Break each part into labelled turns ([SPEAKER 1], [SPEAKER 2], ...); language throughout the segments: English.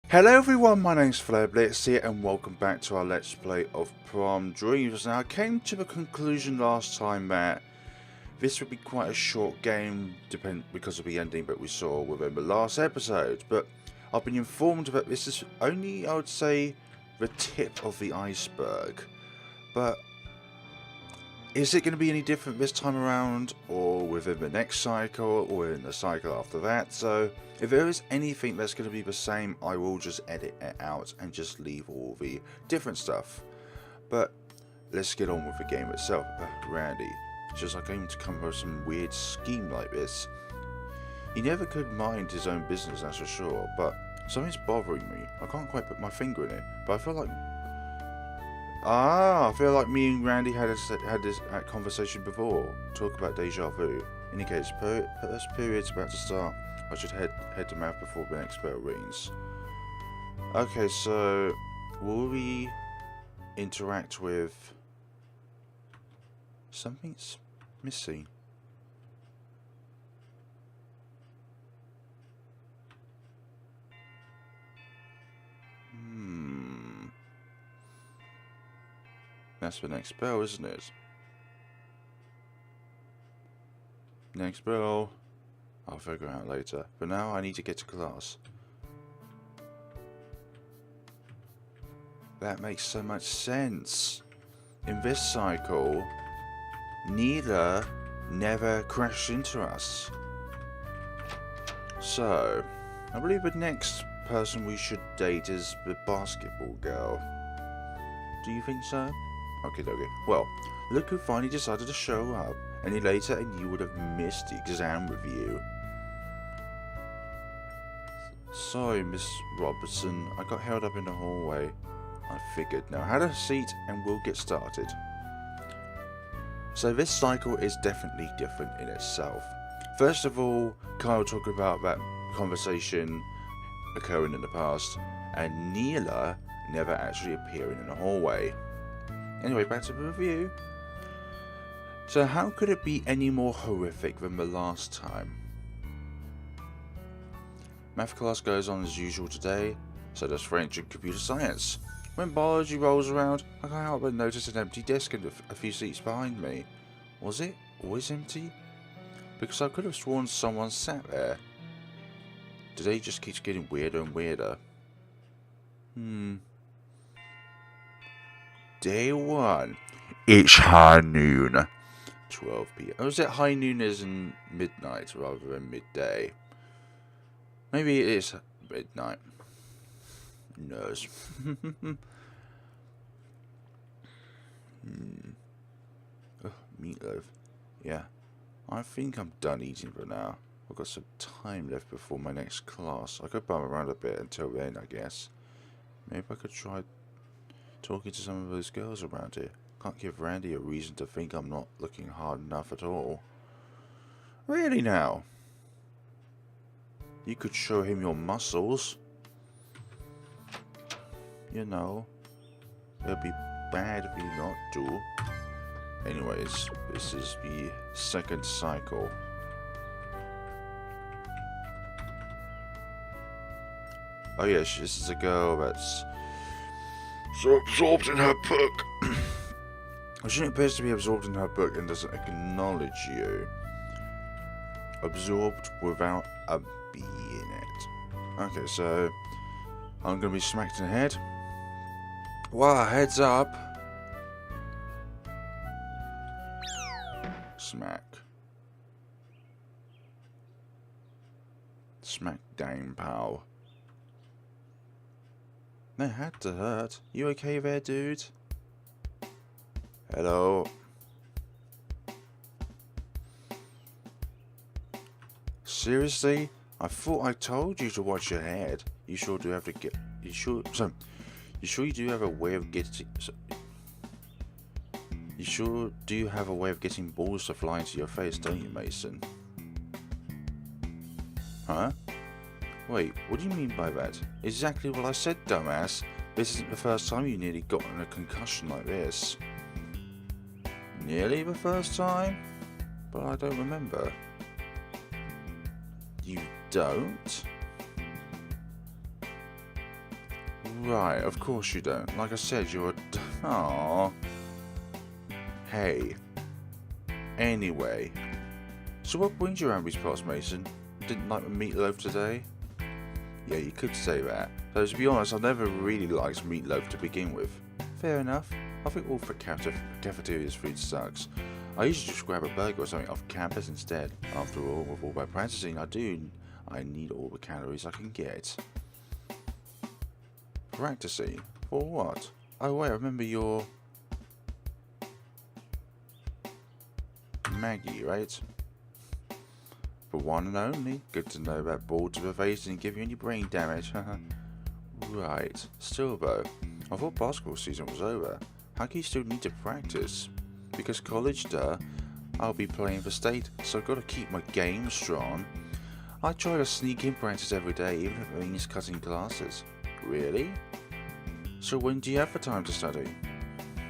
[SPEAKER 1] Hello everyone, my name's FlareBlitzed here and welcome back to our Let's Play of Prom Dreams. Now I came to the conclusion last time that this would be quite a short game because of the ending that we saw within the last episode, but I've been informed that this is only, I would say, the tip of the iceberg. But is it going to be any different this time around, or within the next cycle, or in the cycle after that? So if there is anything that's going to be the same, I will just edit it out and just leave all the different stuff. But let's get on with the game itself. Randy, just like aiming to come up with some weird scheme like this. He never could mind his own business, that's for sure, but something's bothering me. I can't quite put my finger in it, but I feel like... I feel like me and Randy had this conversation before. Talk about deja vu. Indicates first period's about to start. I should head to math before the next bell rings. Okay, so will we interact with... Something's missing. That's the next bell, isn't it? Next bell. I'll figure it out later. But now I need to get to class. That makes so much sense. In this cycle, Neela never crashed into us. So, I believe the next person we should date is the basketball girl. Do you think so? Okay. Well, look who finally decided to show up. Any later and you would have missed the exam review. Sorry, Miss Robertson. I got held up in the hallway. I figured. Now have a seat and we'll get started. So this cycle is definitely different in itself. First of all, Kyle talking about that conversation occurring in the past, and Neela never actually appearing in the hallway. Anyway, back to the review. So how could it be any more horrific than the last time? Math class goes on as usual today, so does French and computer science. When biology rolls around, I can't help but notice an empty desk and a few seats behind me. Was it always empty? Because I could have sworn someone sat there. Today just keeps getting weirder and weirder. Day 1. It's high noon. 12 p.m. Oh, is it high noon as in midnight rather than midday? Maybe it is midnight. Who knows? Oh, meatloaf. Yeah. I think I'm done eating for now. I've got some time left before my next class. I could bum around a bit until then, I guess. Maybe I could try talking to some of those girls around here. Can't give Randy a reason to think I'm not looking hard enough at all. Really now? You could show him your muscles. You know, it'd be bad if you not do. Anyways, this is the second cycle. Oh yes, this is a girl that's so absorbed in her book. She appears to be absorbed in her book and doesn't acknowledge you. Absorbed without a B in it. Okay, so I'm gonna be smacked in the head. Wow, heads up. Smack. Smack down, pal. That had to hurt. You okay there, dude? Hello. Seriously? I thought I told you to watch your head. You sure do have to get. You sure you do have a way of getting. You sure do have a way of getting balls to fly into your face, don't you, Mason? Huh? Wait, what do you mean by that? Exactly what I said, dumbass. This isn't the first time you nearly gotten a concussion like this. Nearly the first time? But I don't remember. You don't? Right, of course you don't. Like I said, you're a... Aww. Hey. Anyway. So what brings you around these parts, Mason? Didn't like the meatloaf today? Yeah, you could say that. Though to be honest, I never really liked meatloaf to begin with. Fair enough. I think all cafeteria's food sucks. I usually just grab a burger or something off campus instead. After all, with all my practicing I need all the calories I can get. Practicing? For what? Oh wait, I remember your... Maggie, right? For one and only. Good to know that ball to the face didn't give you any brain damage. Right. Still though, I thought basketball season was over. How can you still need to practice? Because college, duh. I'll be playing for state, so I've got to keep my game strong. I try to sneak in practice every day, even if it means cutting classes. Really? So when do you have the time to study?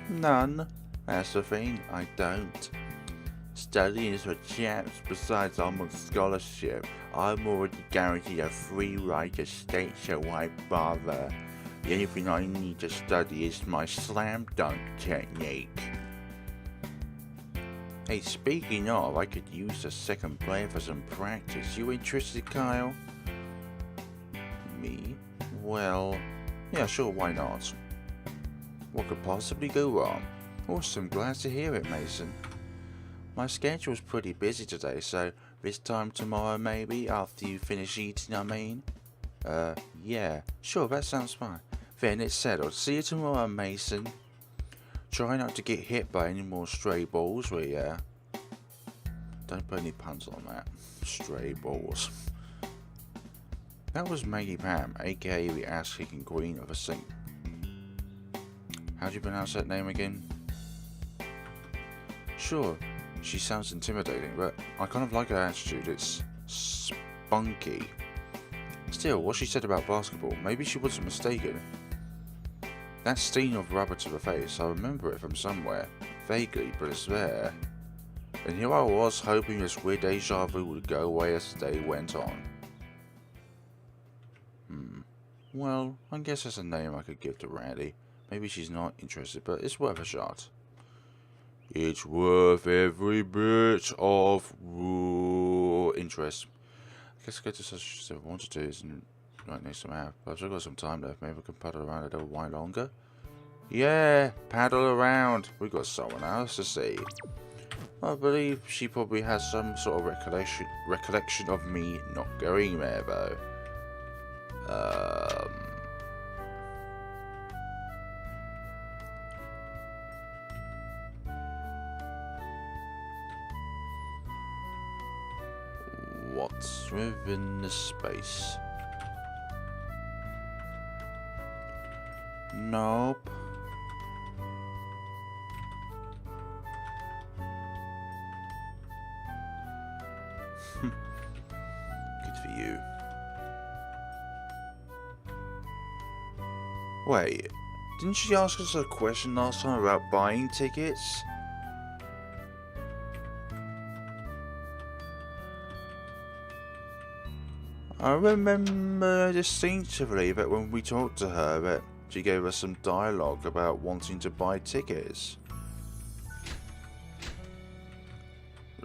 [SPEAKER 1] None. That's the thing, I don't. Studying is for chaps. Besides, I'm on scholarship. I'm already guaranteed a free ride to state, so why bother? The only thing I need to study is my slam dunk technique. Hey, speaking of, I could use a second player for some practice. You interested, Kyle? Me? Well, yeah, sure, why not? What could possibly go wrong? Awesome, glad to hear it, Mason. My schedule's pretty busy today, so this time tomorrow maybe, after you finish eating, I mean? Yeah, sure, that sounds fine. Then it's settled. See you tomorrow, Mason. Try not to get hit by any more stray balls, will ya? Don't put any puns on that. Stray balls. That was Maggie Pam, aka the ass-kicking queen of a St. How do you pronounce that name again? Sure, she sounds intimidating, but I kind of like her attitude. It's spunky. Still, what she said about basketball, maybe she wasn't mistaken. That stain of rubber to the face, I remember it from somewhere. Vaguely, but it's there. And here I was, hoping this weird deja vu would go away as the day went on. Well, I guess that's a name I could give to Randy. Maybe she's not interested, but it's worth a shot. It's worth every bit of interest. I guess I go to such as I wanted to, isn't right next to my house. But I've still got some time left. Maybe I can paddle around a little while longer. Yeah, paddle around. We've got someone else to see. I believe she probably has some sort of recollection of me not going there, though. What's within the space? Nope. Good for you. Wait, didn't she ask us a question last time about buying tickets? I remember distinctively that when we talked to her that she gave us some dialogue about wanting to buy tickets.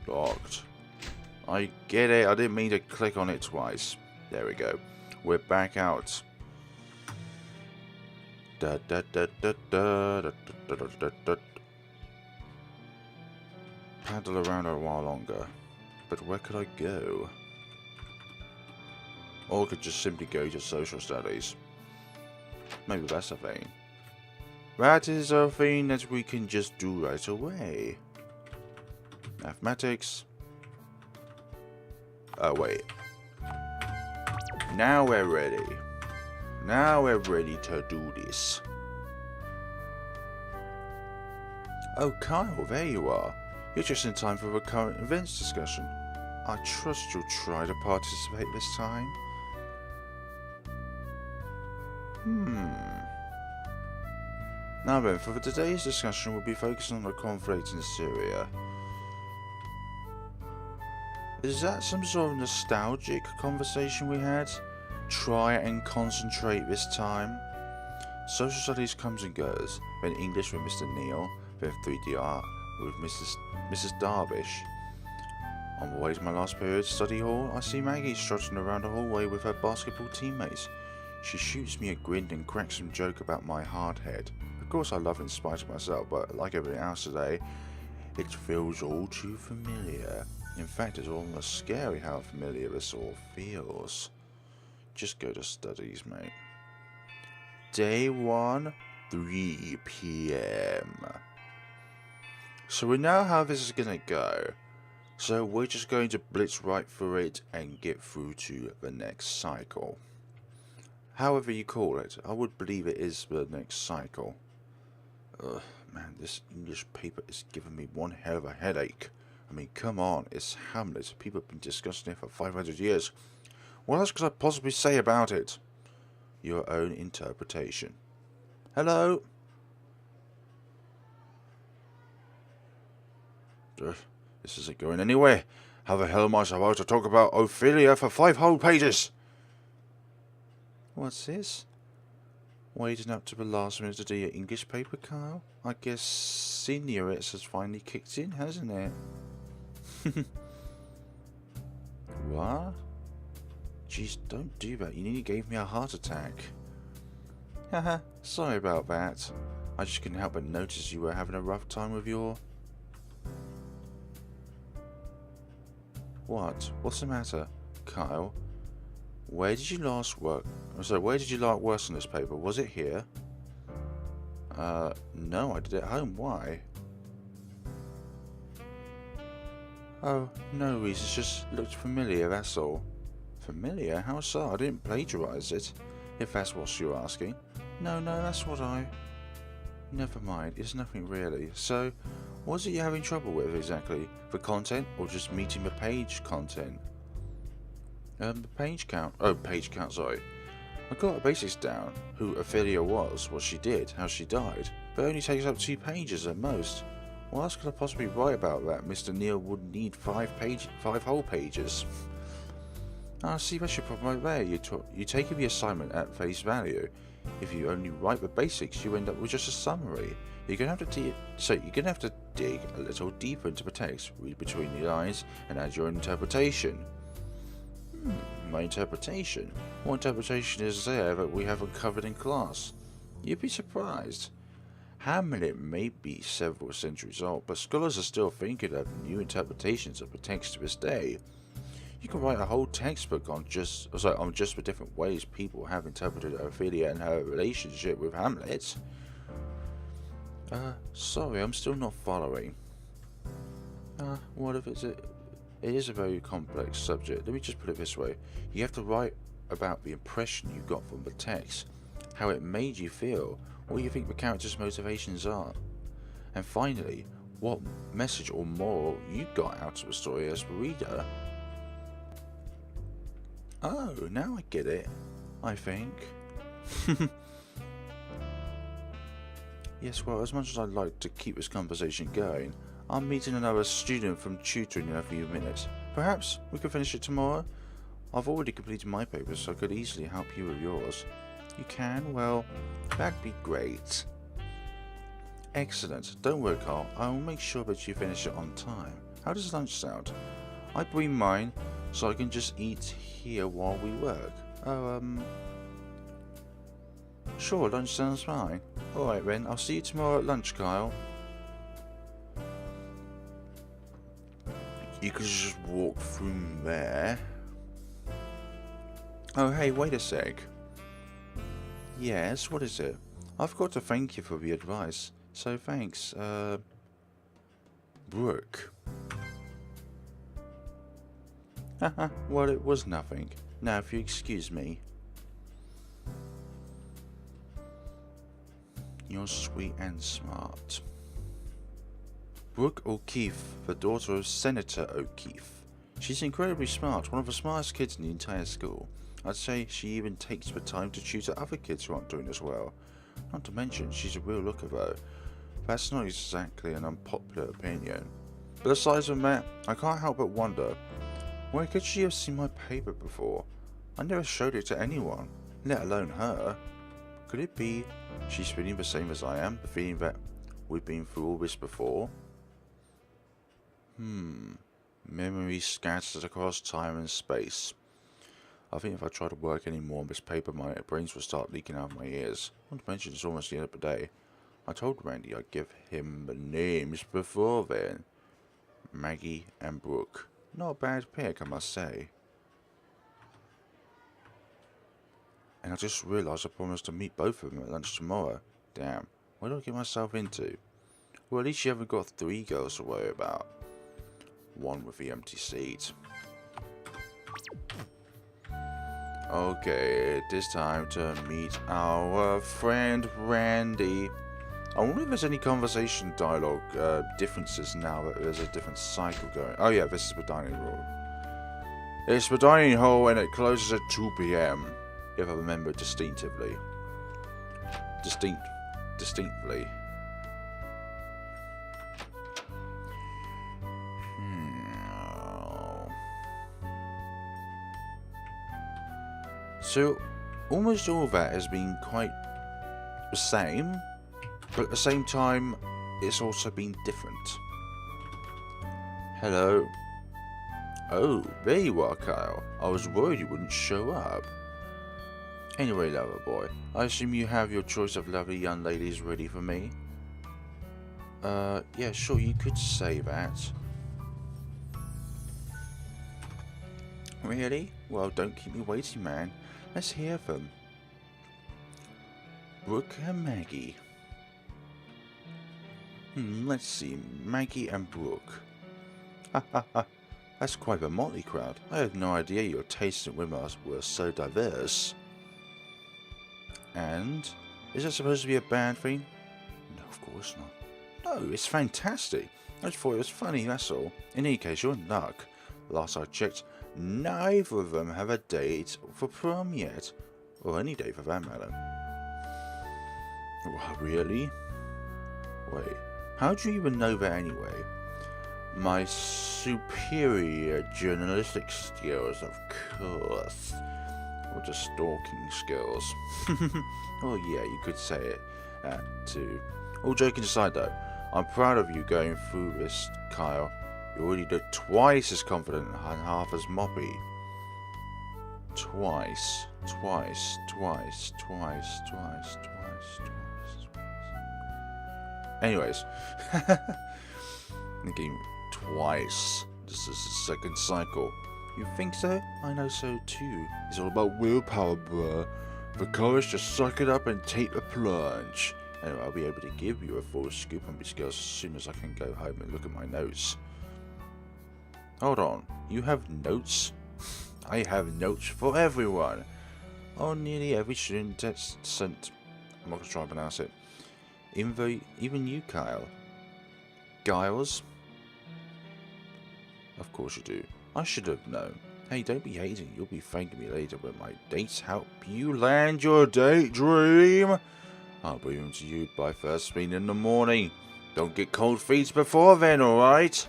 [SPEAKER 1] Locked. I get it, I didn't mean to click on it twice. There we go. We're back out. Paddle around a while longer. But where could I go? Or I could just simply go to social studies. Maybe that's a thing. That is a thing that we can just do right away. Mathematics. Oh wait. Now we're ready. Now we're ready to do this. Oh Kyle, there you are. You're just in time for a current events discussion. I trust you'll try to participate this time. Now then, for today's discussion, we'll be focusing on the conflict in Syria. Is that some sort of nostalgic conversation we had? Try and concentrate this time. Social studies comes and goes, then English with Mr. Neil, then 3D art with Mrs. Darvish. On the way to my last period study hall, I see Maggie strutting around the hallway with her basketball teammates. She shoots me a grin and cracks some joke about my hard head. Of course I love it in spite of myself, but like everything else today, it feels all too familiar. In fact, it's almost scary how familiar this all feels. Just go to studies, mate. Day 1, 3 PM. So we know how this is gonna go. So we're just going to blitz right through it and get through to the next cycle. However you call it, I would believe it is the next cycle. Ugh, man, this English paper is giving me one hell of a headache. I mean, come on, it's Hamlet. People have been discussing it for 500 years. What else could I possibly say about it? Your own interpretation. Hello? This isn't going anywhere. How the hell am I supposed to talk about Ophelia for 5 whole pages? What's this? Waiting up to the last minute to do your English paper, Kyle? I guess Senioritis has finally kicked in, hasn't it? What? Jeez, don't do that. You nearly gave me a heart attack. Haha, sorry about that. I just couldn't help but notice you were having a rough time with your... What? What's the matter, Kyle? Where did you last work? So, where did you last work on this paper? Was it here? No, I did it at home. Why? Oh, no reason. It just looked familiar, that's all. Familiar? How so? I didn't plagiarise it, if that's what you're asking. No, that's what I... Never mind, it's nothing really. So, what is it you're having trouble with exactly? The content, or just meeting the page content? The page count. Oh, page count, sorry. I got the basics down. Who Ophelia was, what she did, how she died. But it only takes up 2 pages at most. What else could I possibly write about that? Mr. Neil would need 5 whole pages. Ah, see, that's your problem right there. You take the assignment at face value. If you only write the basics, you end up with just a summary. You're gonna have to dig a little deeper into the text, read between the lines, and add your interpretation. My interpretation? What interpretation is there that we haven't covered in class? You'd be surprised. Hamlet may be several centuries old, but scholars are still thinking of new interpretations of the text to this day. You can write a whole textbook on just the different ways people have interpreted Ophelia and her relationship with Hamlet. Sorry, I'm still not following. What if it is a very complex subject. Let me just put it this way. You have to write about the impression you got from the text, how it made you feel, what you think the character's motivations are, and finally, what message or moral you got out of the story as the reader. Oh, now I get it, I think. Yes, well, as much as I'd like to keep this conversation going, I'm meeting another student from tutoring in a few minutes. Perhaps we could finish it tomorrow? I've already completed my papers, so I could easily help you with yours. You can? Well, that'd be great. Excellent. Don't worry, Carl. I will make sure that you finish it on time. How does lunch sound? I bring mine, so I can just eat here while we work. Sure, lunch sounds fine. Alright then, I'll see you tomorrow at lunch, Kyle. You could just walk through there. Oh hey, wait a sec. Yes, what is it? I forgot to thank you for the advice, so thanks. Brooke. Haha, well, it was nothing. Now, if you excuse me. You're sweet and smart. Brooke O'Keefe, the daughter of Senator O'Keefe. She's incredibly smart, one of the smartest kids in the entire school. I'd say she even takes the time to tutor other kids who aren't doing as well. Not to mention, she's a real looker though. That's not exactly an unpopular opinion. But aside from that, I can't help but wonder, where could she have seen my paper before? I never showed it to anyone, let alone her. Could it be She's feeling the same as I am, the feeling that we've been through all this before. Memories scattered across time and space. I think if I try to work any more on this paper, my brains will start leaking out of my ears. Not to mention it's almost the end of the day. I told Randy I'd give him the names before then. Maggie and Brooke. Not a bad pick, I must say. And I just realised I promised to meet both of them at lunch tomorrow. Damn, what did I get myself into? Well, at least you haven't got 3 girls to worry about. One with the empty seat. Okay, it is time to meet our friend Randy. I wonder if there's any conversation dialogue differences now that there's a different cycle going. Oh yeah, this is the dining room. It's the dining hall and it closes at 2 PM. If I remember distinctly. So, almost all of that has been quite the same, but at the same time, it's also been different. Hello. Oh, there you are, Kyle. I was worried you wouldn't show up. Anyway, lover boy, I assume you have your choice of lovely young ladies ready for me? Yeah, sure, you could say that. Really? Well, don't keep me waiting, man. Let's hear them. Brooke and Maggie. Let's see. Maggie and Brooke. Ha ha ha. That's quite a motley crowd. I had no idea your tastes in women were so diverse. And? Is that supposed to be a bad thing? No, of course not. No, it's fantastic. I just thought it was funny, that's all. In any case, you're in luck. Last I checked, neither of them have a date for prom yet. Or any date for that matter. Well, really? Wait, how do you even know that anyway? My superior journalistic skills, of course. Or just stalking skills. Oh yeah, you could say it too. All joking aside though, I'm proud of you going through this, Kyle. You already look twice as confident and half as moppy. Twice. Anyways. Thinking twice. This is the second cycle. You think so? I know so too. It's all about willpower, bruh. The courage to suck it up and take the plunge. Anyway, I'll be able to give you a full scoop on these skills as soon as I can go home and look at my notes. Hold on, you have notes? I have notes for everyone. Oh, nearly every student that's sent. I'm not going to try and pronounce it. Even you, Kyle. Giles? Of course you do. I should have known. Hey, don't be hating. You'll be thanking me later when my dates help you land your date dream. I'll bring them to you by first thing in the morning. Don't get cold feet before then, alright?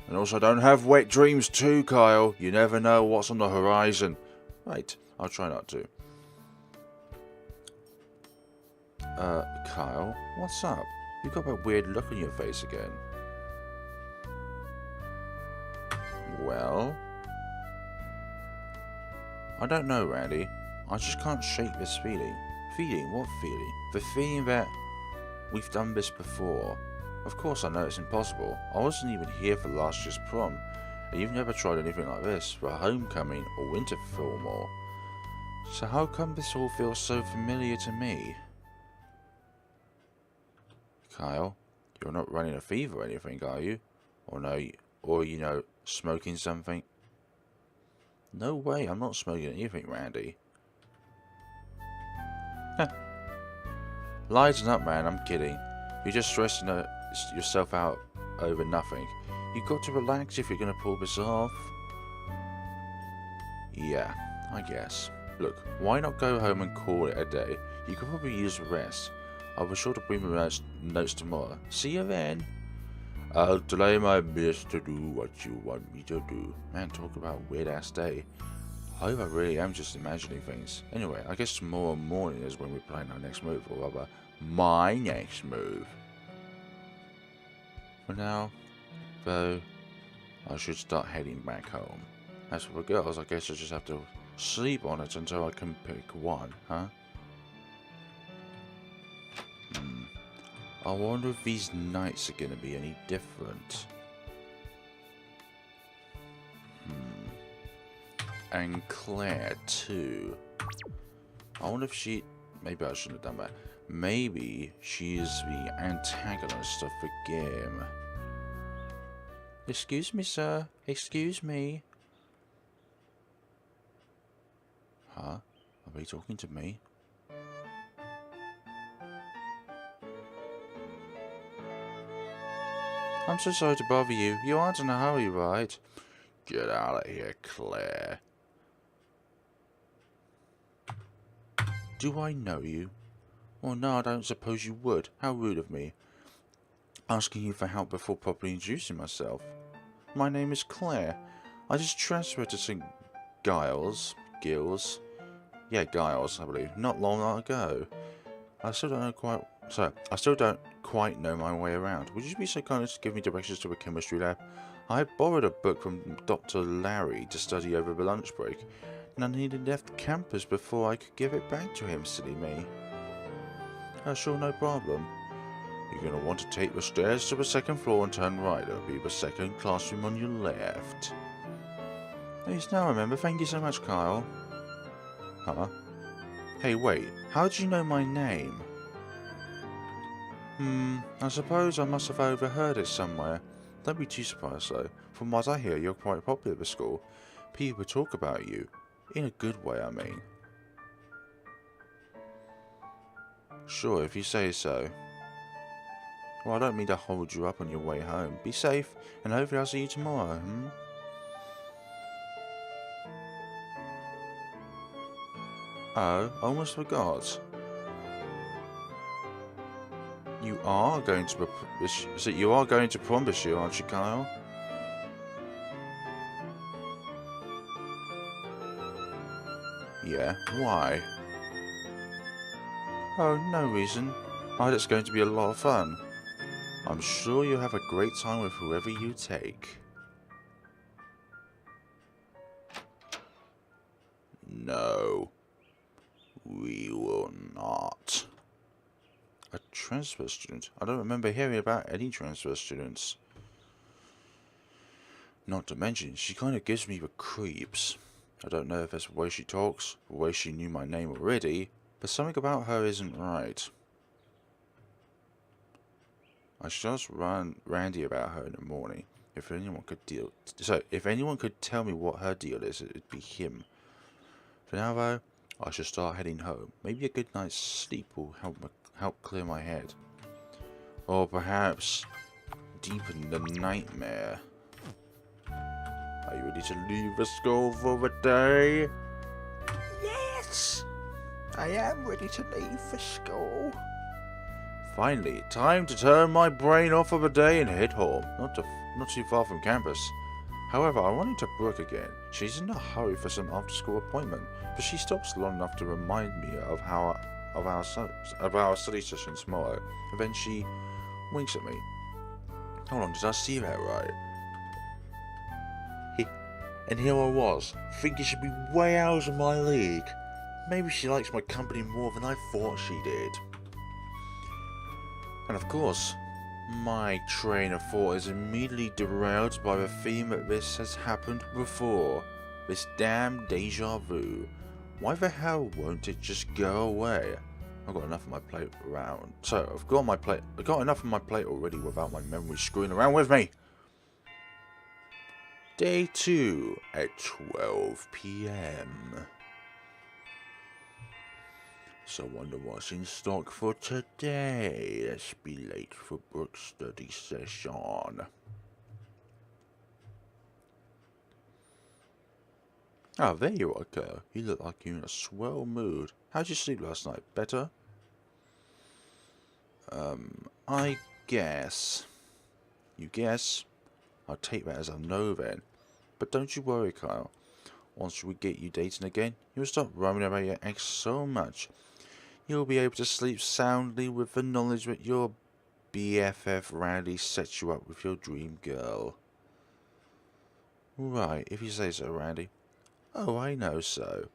[SPEAKER 1] And also don't have wet dreams too, Kyle. You never know what's on the horizon. Right, I'll try not to. Kyle, what's up? You've got that weird look on your face again. Well, I don't know, Randy. I just can't shake this feeling. Feeling? What feeling? The feeling that we've done this before. Of course I know it's impossible. I wasn't even here for last year's prom. And you've never tried anything like this for a homecoming or winter formal. So how come this all feels so familiar to me? Kyle, you're not running a fever or anything, are you? Or no, or you know, smoking something? No way, I'm not smoking anything, Randy. Lighten up, man, I'm kidding. You're just stressing yourself out over nothing. You've got to relax if you're going to pull this off. Yeah, I guess. Look, why not go home and call it a day? You could probably use a rest. I'll be sure to bring my notes tomorrow. See you then. I'll try my best to do what you want me to do. Man, talk about a weird ass day. I hope I really am just imagining things. Anyway, I guess tomorrow morning is when we're playing our next move, or rather, my next move. For now, though, I should start heading back home. As for the girls, I guess I just have to sleep on it until I can pick one, huh? I wonder if these nights are going to be any different. And Claire, too. I wonder if she... Maybe I shouldn't have done that. Maybe she is the antagonist of the game. Excuse me, sir. Excuse me. Huh? Are they talking to me? I'm so sorry to bother you. You aren't in a hurry, right? Get out of here, Claire. Do I know you? Well, no, I don't suppose you would. How rude of me. Asking you for help before properly introducing myself. My name is Claire. I just transferred to St. Giles. Yeah, Giles, I believe. Not long ago. I still don't quite know my way around. Would you be so kind as to give me directions to a chemistry lab? I borrowed a book from Dr. Larry to study over the lunch break, and I nearly left campus before I could give it back to him, silly me. Sure, no problem. You're going to want to take the stairs to the second floor and turn right. It'll be the second classroom on your left. Yes, now I remember. Thank you so much, Kyle. Huh? Hey, wait. How did you know my name? I suppose I must have overheard it somewhere. Don't be too surprised, though. From what I hear, you're quite popular at the school. People talk about you. In a good way, I mean. Sure, if you say so. Well, I don't mean to hold you up on your way home. Be safe, and hopefully I'll see you tomorrow, Oh, I almost forgot. You are going to prom this year, aren't you, Kyle? Yeah, why? Oh, no reason. I heard it's going to be a lot of fun. I'm sure you'll have a great time with whoever you take. No, we will not. A transfer student? I don't remember hearing about any transfer students. Not to mention, she kind of gives me the creeps. I don't know if that's the way she talks, the way she knew my name already, but something about her isn't right. I should ask Randy about her in the morning. If anyone could tell me what her deal is, it'd be him. For now, though, I should start heading home. Maybe a good night's sleep will help clear my head. Or perhaps deepen the nightmare. Are you ready to leave the school for the day? Yes! I am ready to leave for school. Finally, time to turn my brain off for the day and head home. Not too far from campus. However, I run into Brooke again. She's in a hurry for some after-school appointment, but she stops long enough to remind me of our study session tomorrow. And then she winks at me. Hold on, did I see that right? And here I was, thinking she'd be way out of my league. Maybe she likes my company more than I thought she did. And of course, my train of thought is immediately derailed by the theme that this has happened before. This damn deja vu. Why the hell won't it just go away? I've got enough on my plate around. So, I've got enough on my plate already without my memory screwing around with me. Day 2 at 12 PM. So I wonder what's in stock for today. Let's be late for Brooke's study session. Oh, there you are, girl. You look like you're in a swell mood. How'd you sleep last night? Better? I guess. You guess? I'll take that as a no then. But don't you worry, Kyle. Once we get you dating again, you'll stop worrying about your ex so much. You'll be able to sleep soundly with the knowledge that your BFF Randy sets you up with your dream girl. Right, if you say so, Randy. Oh, I know so.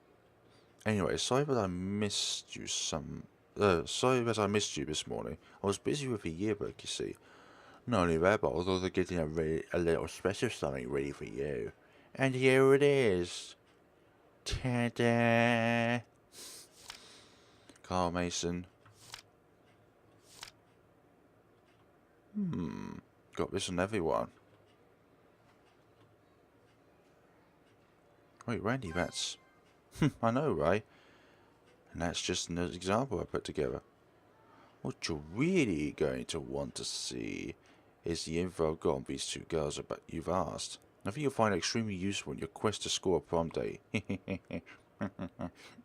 [SPEAKER 1] Anyway, sorry that I missed you this morning. I was busy with the yearbook, you see. Not only that, but I was also getting a little special something ready for you. And here it is. Ta-da! Carl Mason. Got this on everyone. Wait, Randy, that's... I know, right? And that's just an example I put together. What you're really going to want to see is the info I've got on these two girls about you've asked. I think you'll find it extremely useful in your quest to score a prom date.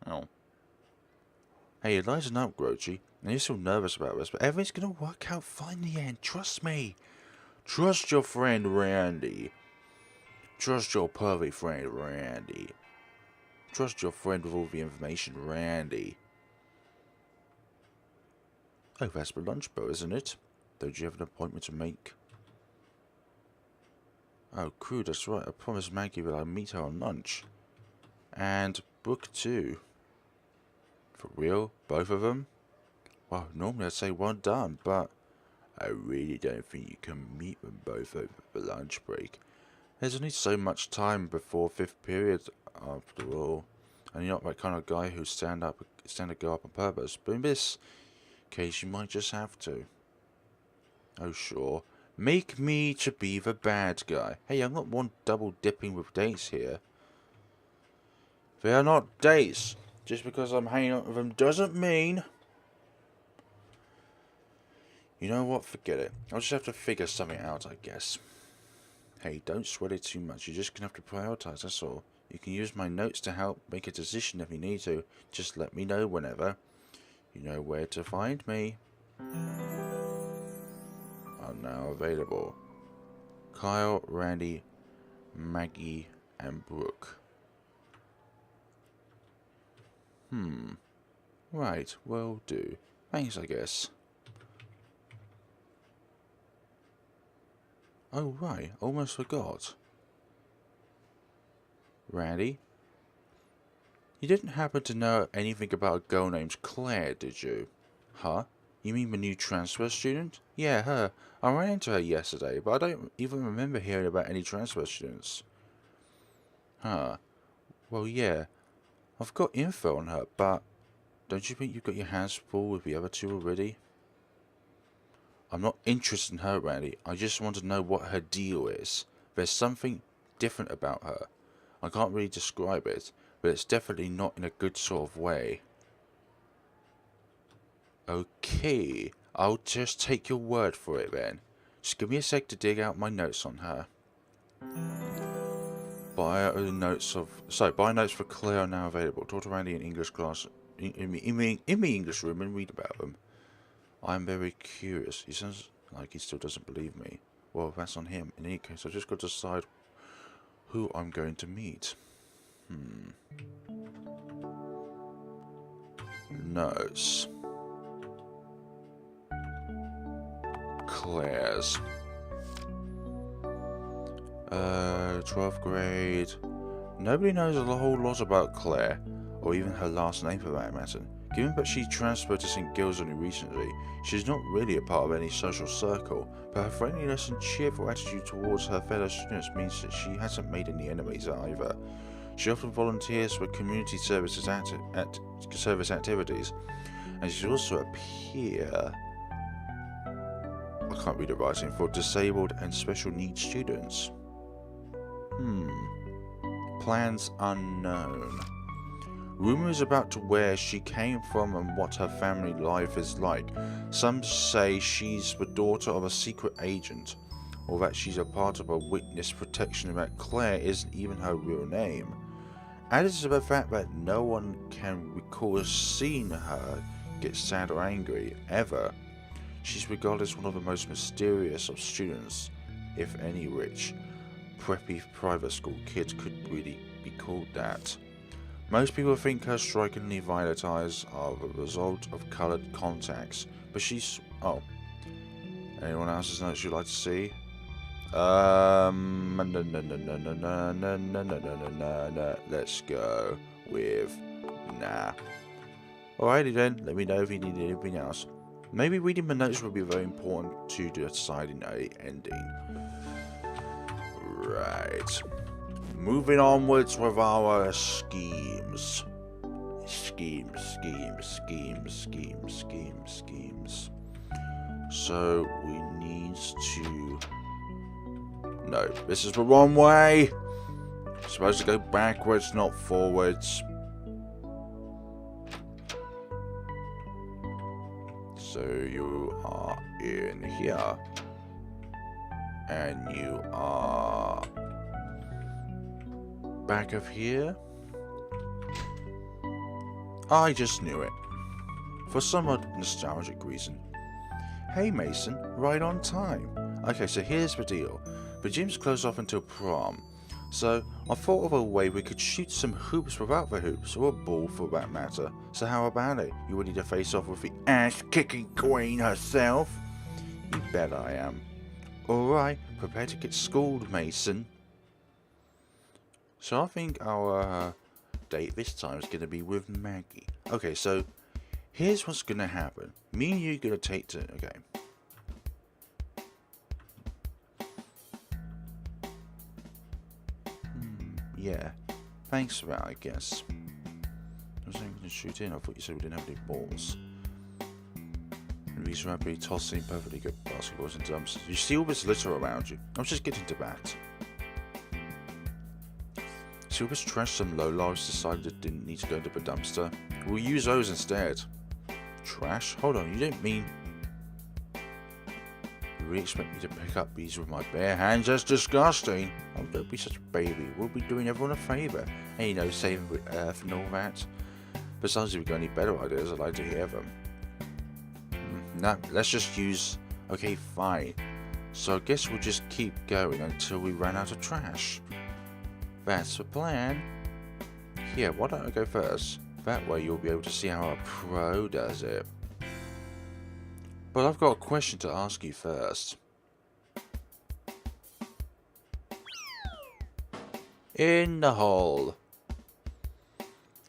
[SPEAKER 1] Oh. Hey, lighten up, Grouchy. I know you're still nervous about this, but everything's gonna work out fine in the end. Trust me. Trust your friend Randy. Trust your pervy friend Randy. Trust your friend with all the information, Randy. Oh, that's the lunch bell, isn't it? Don't you have an appointment to make? Oh, cool, that's right. I promised Maggie that I'd meet her on lunch. And Brooke too. For real? Both of them? Well, normally I'd say well done, but I really don't think you can meet them both over the lunch break. There's only so much time before 5th period, after all. And you're not that kind of guy who'd stand to go up on purpose. But in this case, you might just have to. Oh, sure. Make me to be the bad guy. Hey, I'm not one double dipping with dates here. They are not dates. Just because I'm hanging out with them doesn't mean... You know what? Forget it. I'll just have to figure something out, I guess. Hey, don't sweat it too much. You're just going to have to prioritize, that's all. You can use my notes to help make a decision if you need to. Just let me know whenever. You know where to find me. Are now available. Kyle, Randy, Maggie, and Brooke. Right, will do. Thanks, I guess. Oh, right, almost forgot. Randy? You didn't happen to know anything about a girl named Claire, did you? Huh? You mean the new transfer student? Yeah, her. I ran into her yesterday, but I don't even remember hearing about any transfer students. Huh. Well, yeah. I've got info on her, but don't you think you've got your hands full with the other two already? I'm not interested in her, Randy. I just want to know what her deal is. There's something different about her. I can't really describe it, but it's definitely not in a good sort of way. Okay, I'll just take your word for it then. Just give me a sec to dig out my notes on her. Bio notes for Claire are now available. Talk to Randy in English class in the English room and read about them. I'm very curious. He sounds like he still doesn't believe me. Well, that's on him. In any case, I've just got to decide who I'm going to meet. Notes. Claire's. 12th grade. Nobody knows a whole lot about Claire, or even her last name for that matter. Given that she transferred to St. Giles only recently, she's not really a part of any social circle, but her friendliness and cheerful attitude towards her fellow students means that she hasn't made any enemies either. She often volunteers for community service activities, and she's also a peer, I can't read the writing, for disabled and special needs students. Plans unknown. Rumours about where she came from and what her family life is like. Some say she's the daughter of a secret agent, or that she's a part of a witness protection, and that Claire isn't even her real name. Added to the fact that no one can recall seeing her get sad or angry, ever. She's regarded as one of the most mysterious of students, if any rich, preppy private school kids could really be called that. Most people think her strikingly violet eyes are the result of coloured contacts, but she's... Oh. Anyone else's notes you'd like to see? Let's go with nah. Alrighty then, let me know if you need anything else. Maybe reading the notes will be very important to deciding a ending. Right. Moving onwards with our schemes. Schemes. So we need to... No, this is the wrong way. Supposed to go backwards, not forwards. So you are in here. And you are back of here. I just knew it. For some odd nostalgic reason. Hey Mason, right on time. Okay, so here's the deal. The gym's closed off until prom. So I thought of a way we could shoot some hoops without the hoops, or a ball for that matter. So how about it? You ready to face off with the ass-kicking queen herself? You bet I am. Alright, prepare to get schooled, Mason. So I think our date this time is going to be with Maggie. Okay, so here's what's going to happen. Me and you are going to take to... Okay. Yeah. Thanks for that, I guess. I was going to shoot in. I thought you said we didn't have any balls. These rapidly tossing perfectly good basketballs and dumpsters. You see all this litter around you. I was just getting to that. See all this trash some lowlifes decided it didn't need to go into the dumpster? We'll use those instead. Trash? Hold on, you don't mean... You really expect me to pick up these with my bare hands? That's disgusting. Oh, don't be such a baby. We'll be doing everyone a favour. And you know, saving the earth and all that. Besides, if you've got any better ideas, I'd like to hear them. No, let's just use... Okay, fine. So I guess we'll just keep going until we run out of trash. That's the plan. Here, why don't I go first? That way you'll be able to see how a pro does it. But I've got a question to ask you first. In the hole.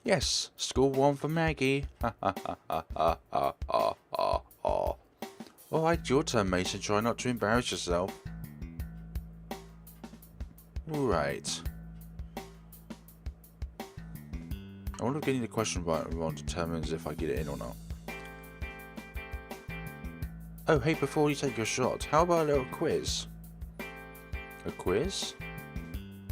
[SPEAKER 1] Yes, school one for Maggie. Ha ha ha ha ha ha ha ha ha. Alright, your turn, Mason. Try not to embarrass yourself. Right. I wonder if getting the question right or wrong determines if I get it in or not. Oh, hey, before you take your shot, how about a little quiz? A quiz?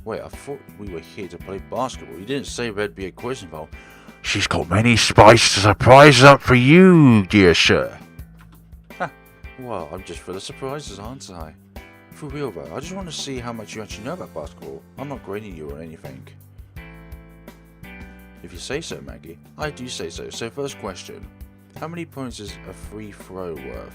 [SPEAKER 1] Wait, I thought we were here to play basketball. You didn't say there'd be a quiz involved. She's got many spicy surprises up for you, dear sir. Ha, well, I'm just full of surprises, aren't I? For real though, I just want to see how much you actually know about basketball. I'm not grading you or anything. If you say so, Maggie. I do say so. So first question. How many points is a free throw worth?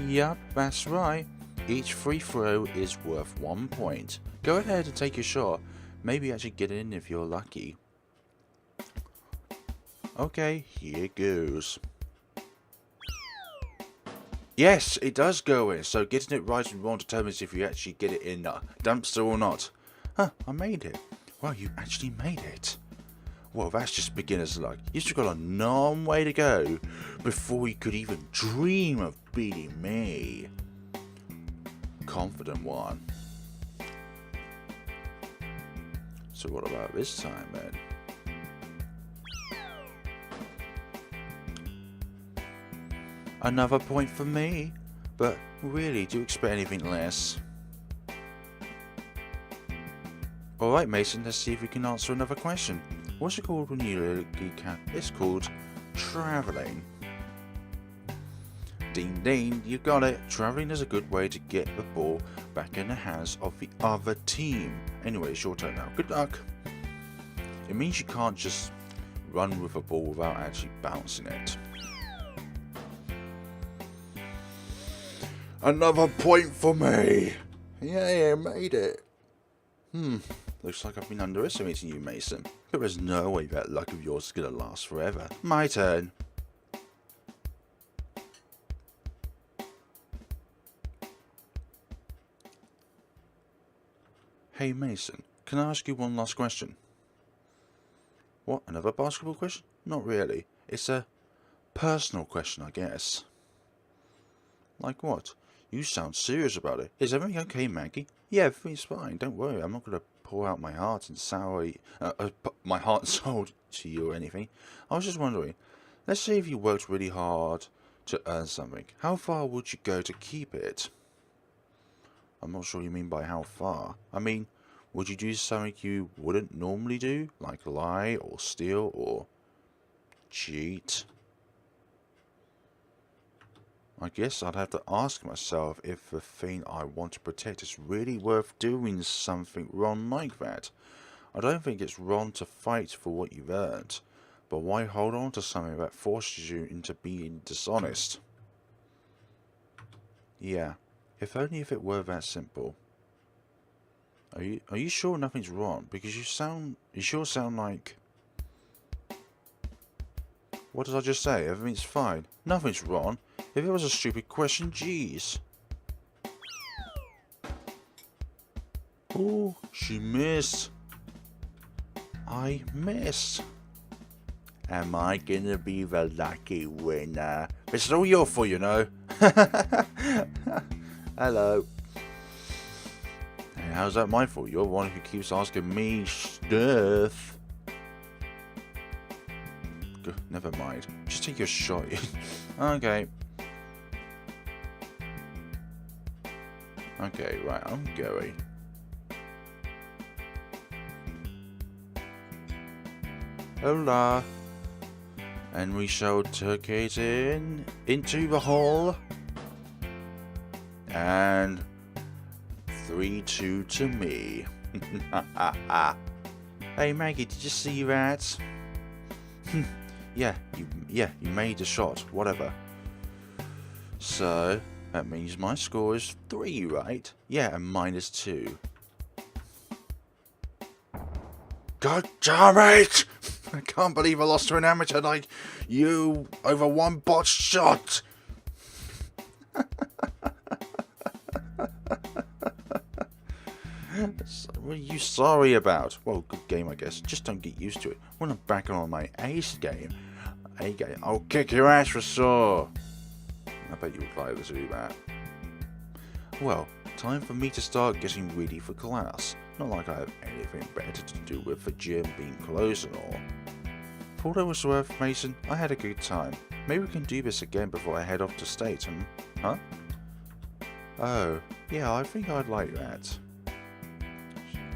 [SPEAKER 1] Yup, that's right. Each free throw is worth 1 point. Go ahead and take your shot. Maybe actually get in if you're lucky. Okay, here goes. Yes, it does go in, so getting it right and wrong determines if you actually get it in the dumpster or not. Huh, I made it. Well, you actually made it. Well, that's just beginner's luck. You've still got a long way to go before you could even dream of beating me. Confident one. So what about this time, then? Another point for me, but really, do you expect anything less? Alright Mason, let's see if we can answer another question. What's it called when you can? It's called travelling. Ding ding, you got it. Travelling is a good way to get the ball back in the hands of the other team. Anyway, it's your turn now. Good luck. It means you can't just run with a ball without actually bouncing it. Another point for me. Yeah, made it. Looks like I've been underestimating you, Mason. But there's no way that luck of yours is gonna last forever. My turn. Hey Mason, can I ask you one last question? What, another basketball question? Not really. It's a personal question, I guess. Like what? You sound serious about it. Is everything okay, Maggie? Yeah, everything's fine. Don't worry. I'm not going to pour out my heart and soul to you or anything. I was just wondering. Let's say if you worked really hard to earn something. How far would you go to keep it? I'm not sure what you mean by how far. I mean, would you do something you wouldn't normally do? Like lie or steal or cheat? I guess I'd have to ask myself if the thing I want to protect is really worth doing something wrong like that. I don't think it's wrong to fight for what you've earned, but why hold on to something that forces you into being dishonest? Yeah, if only if it were that simple. Are you sure nothing's wrong? Because you sure sound like... What did I just say? Everything's fine. Nothing's wrong. If it was a stupid question, jeez. Oh, she missed. I missed. Am I gonna be the lucky winner? It's all your fault, you know. Hello. Hey, how's that my fault? You're the one who keeps asking me stuff. Never mind. Just take your shot. Okay. Okay, right, I'm going. Hola. And we shall tuck it into the hole. And 3-2 to me. Hey Maggie, did you see that? Yeah, you made the shot, whatever. So, that means my score is 3, right? Yeah, and mine is 2. God damn it! I can't believe I lost to an amateur like you over one botched shot! What are you sorry about? Well, good game, I guess. Just don't get used to it. When I'm back on my ace game, I'll kick your ass for sure. I bet you would like to do that. Well, time for me to start getting ready for class. Not like I have anything better to do with the gym being closed and all. For what it was worth, Mason, I had a good time. Maybe we can do this again before I head off to state, huh? Oh, yeah, I think I'd like that.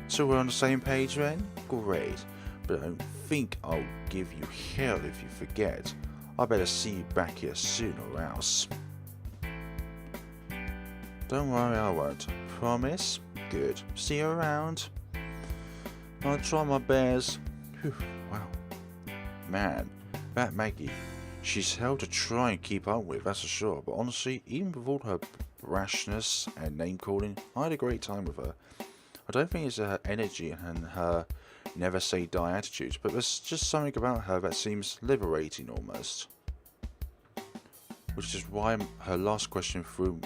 [SPEAKER 1] So we're on the same page then? Great. But I don't think I'll give you hell if you forget. I better see you back here soon or else. Don't worry, I won't. Promise? Good. See you around. I'll try my best. Whew, wow. Man, that Maggie, she's hell to try and keep up with, that's for sure. But honestly, even with all her brashness and name calling, I had a great time with her. I don't think it's her energy and her never say die attitude, but there's just something about her that seems liberating almost. Which is why her last question threw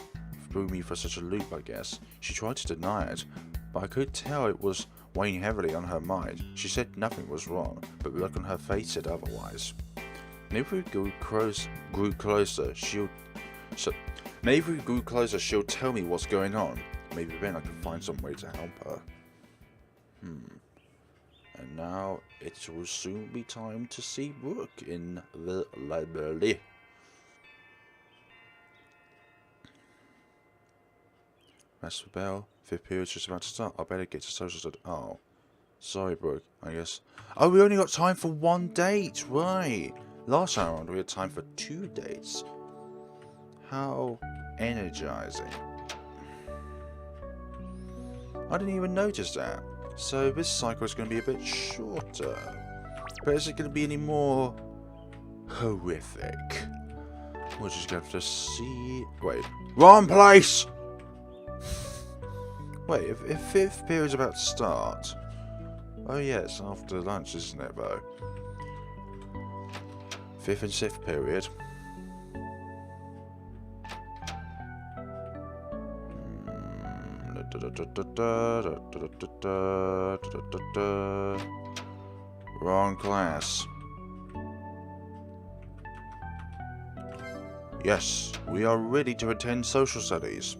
[SPEAKER 1] me for such a loop, I guess. She tried to deny it, but I could tell it was weighing heavily on her mind. She said nothing was wrong, but the look on her face said otherwise. Maybe we grew closer, she'll tell me what's going on. Maybe then I can find some way to help her. And now it will soon be time to see Brooke in the library. That's the bell. 5th period's just about to start. I better get to social studies. Oh. Sorry, Brooke, I guess. Oh, we only got time for 1 date, right. Last time around we had time for 2 dates. How energizing. I didn't even notice that. So this cycle is going to be a bit shorter. But is it going to be any more horrific? We're just going to have to see... Wait, Wrong place! Wait, if fifth period's about to start... Oh yeah, it's after lunch, isn't it, though? Fifth and sixth period. Wrong class. Yes, we are ready to attend social studies.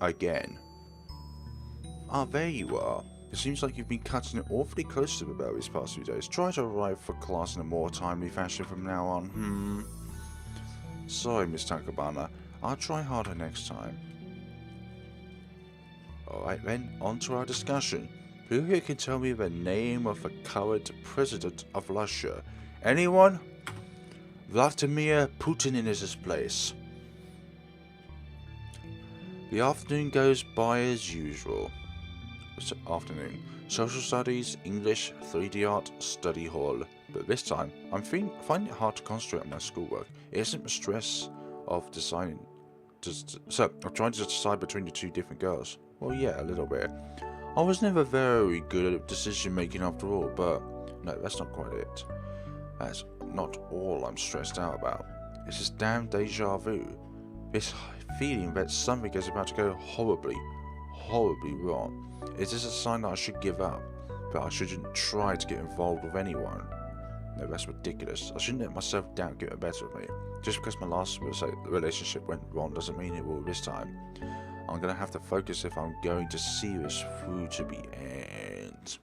[SPEAKER 1] Again. Ah, there you are. It seems like you've been cutting it awfully close to the bell these past few days. Try to arrive for class in a more timely fashion from now on. Sorry, Miss Takabana. I'll try harder next time. Alright then, on to our discussion. Who here can tell me the name of the current president of Russia? Anyone? Vladimir Putin is his place. The afternoon goes by as usual. Afternoon. Social studies, English, 3D art, study hall. But this time, I'm finding it hard to concentrate on my schoolwork. It isn't the stress of deciding. So, I'm trying to decide between the two different girls. Well, yeah, a little bit. I was never very good at decision making after all, but no, that's not quite it. That's not all I'm stressed out about. It's this damn deja vu. This feeling that something is about to go horribly wrong. Is this a sign that I should give up? That I shouldn't try to get involved with anyone? No, that's ridiculous. I shouldn't let myself doubt get the better of me. Just because my last relationship went wrong doesn't mean it will this time. I'm going to have to focus if I'm going to see this through to the end.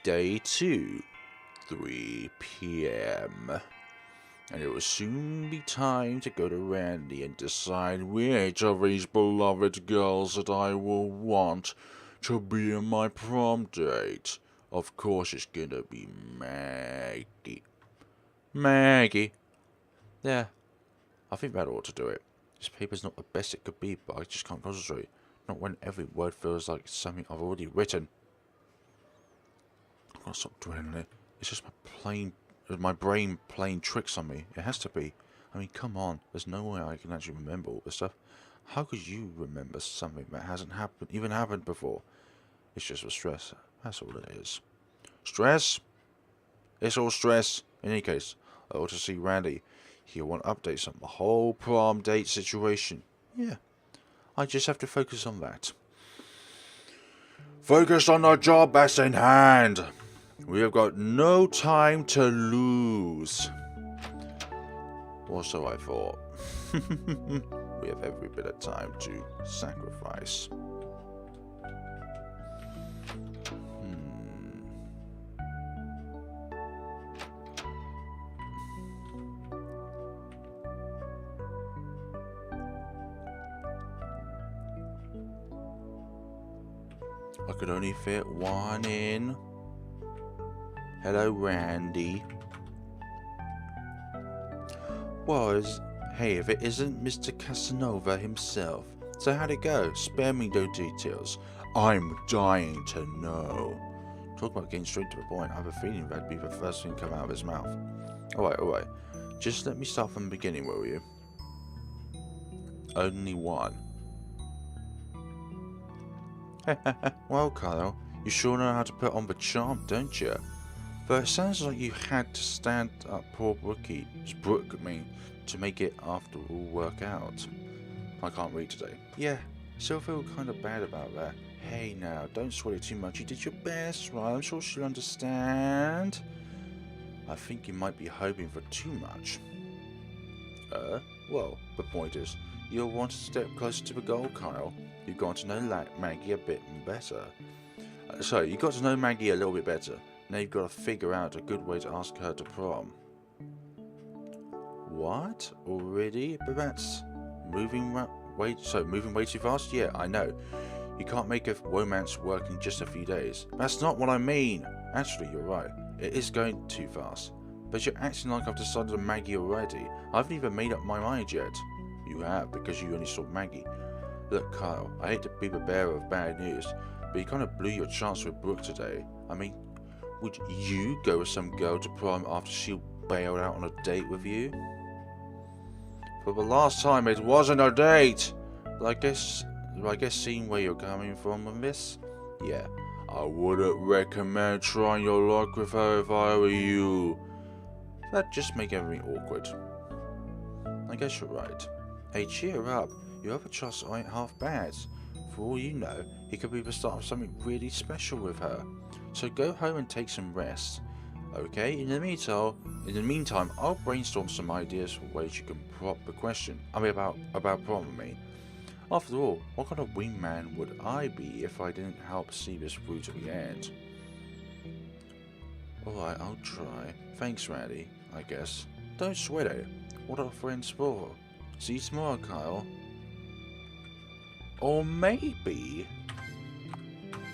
[SPEAKER 1] Day 2, 3 PM. And it will soon be time to go to Randy and decide which of these beloved girls that I will want to be in my prom date. Of course it's gonna be Maggie. Maggie. Yeah, I think that ought to do it. This paper's not the best it could be, but I just can't concentrate. Not when every word feels like something I've already written. I've got to stop dwelling on it. It's just my brain playing tricks on me. It has to be. I mean, come on. There's no way I can actually remember all this stuff. How could you remember something that hasn't even happened before? It's just a stress. That's all it is. Stress? It's all stress. In any case, I ought to see Randy. He'll want updates on the whole prom date situation. Yeah. I just have to focus on that. Focus on the job that's in hand. We have got no time to lose. Or so I thought. We have every bit of time to sacrifice. I could only fit one in. Hello, Randy. Well, hey, if it isn't Mr. Casanova himself. So how'd it go? Spare me no details. I'm dying to know. Talk about getting straight to the point. I have a feeling that'd be the first thing to come out of his mouth. Alright. Just let me start from the beginning, will you? Only one. Well, Kyle, you sure know how to put on the charm, don't you? But it sounds like you had to stand up poor Brooke, to make it after all work out. I can't read today. Yeah, still feel kind of bad about that. Hey now, don't sweat it too much. You did your best, right? I'm sure she'll understand. I think you might be hoping for too much. Well, the point is, you'll want to step closer to the goal, Kyle. You've got to know Maggie a bit better. You got to know Maggie a little bit better. Now you've got to figure out a good way to ask her to prom. What? Already? But that's moving way too fast? Yeah, I know. You can't make a romance work in just a few days. That's not what I mean. Actually, you're right. It is going too fast. But you're acting like I've decided on Maggie already. I haven't even made up my mind yet. You have, because you only saw Maggie. Look, Kyle, I hate to be the bearer of bad news, but you kind of blew your chance with Brooke today. I mean, would you go with some girl to prom after she bailed out on a date with you? For the last time, it wasn't a date. But I guess seeing where you're coming from with this, yeah, I wouldn't recommend trying your luck with her if I were you. That'd just make everything awkward. I guess you're right. Hey, cheer up. Your other trust ain't half bad. For all you know, it could be the start of something really special with her. So go home and take some rest. Okay, in the meantime, I'll brainstorm some ideas for ways you can prop the question. About prom with me. After all, what kind of wingman would I be if I didn't help see this through to the end? Alright, I'll try. Thanks, Randy, I guess. Don't sweat it. What are friends for? See you tomorrow, Kyle. Or maybe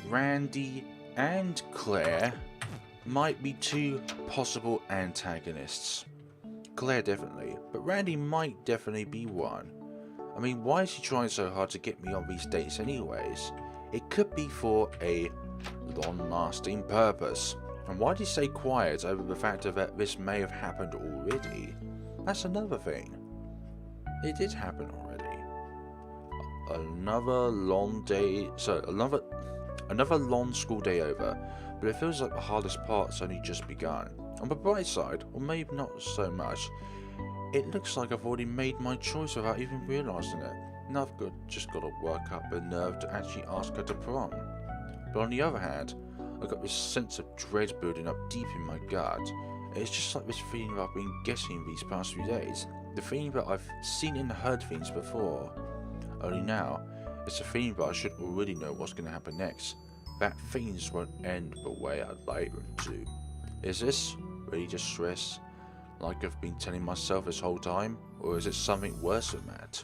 [SPEAKER 1] Randy and Claire might be two possible antagonists. Claire definitely, but Randy might definitely be one. I mean, why is he trying so hard to get me on these dates anyways? It could be for a long-lasting purpose. And why did he stay quiet over the fact that this may have happened already? That's another thing. It did happen already. Another long day, another long school day over, but it feels like the hardest part's only just begun. On the bright side, or maybe not so much, it looks like I've already made my choice without even realising it. Now I've just got to work up the nerve to actually ask her to prom. But on the other hand, I've got this sense of dread building up deep in my gut. It's just like this feeling that I've been getting these past few days. The feeling that I've seen and heard things before. Only now, it's a feeling that I should already know what's going to happen next. That things won't end the way I'd like them to. Is this really just stress, like I've been telling myself this whole time? Or is it something worse than that?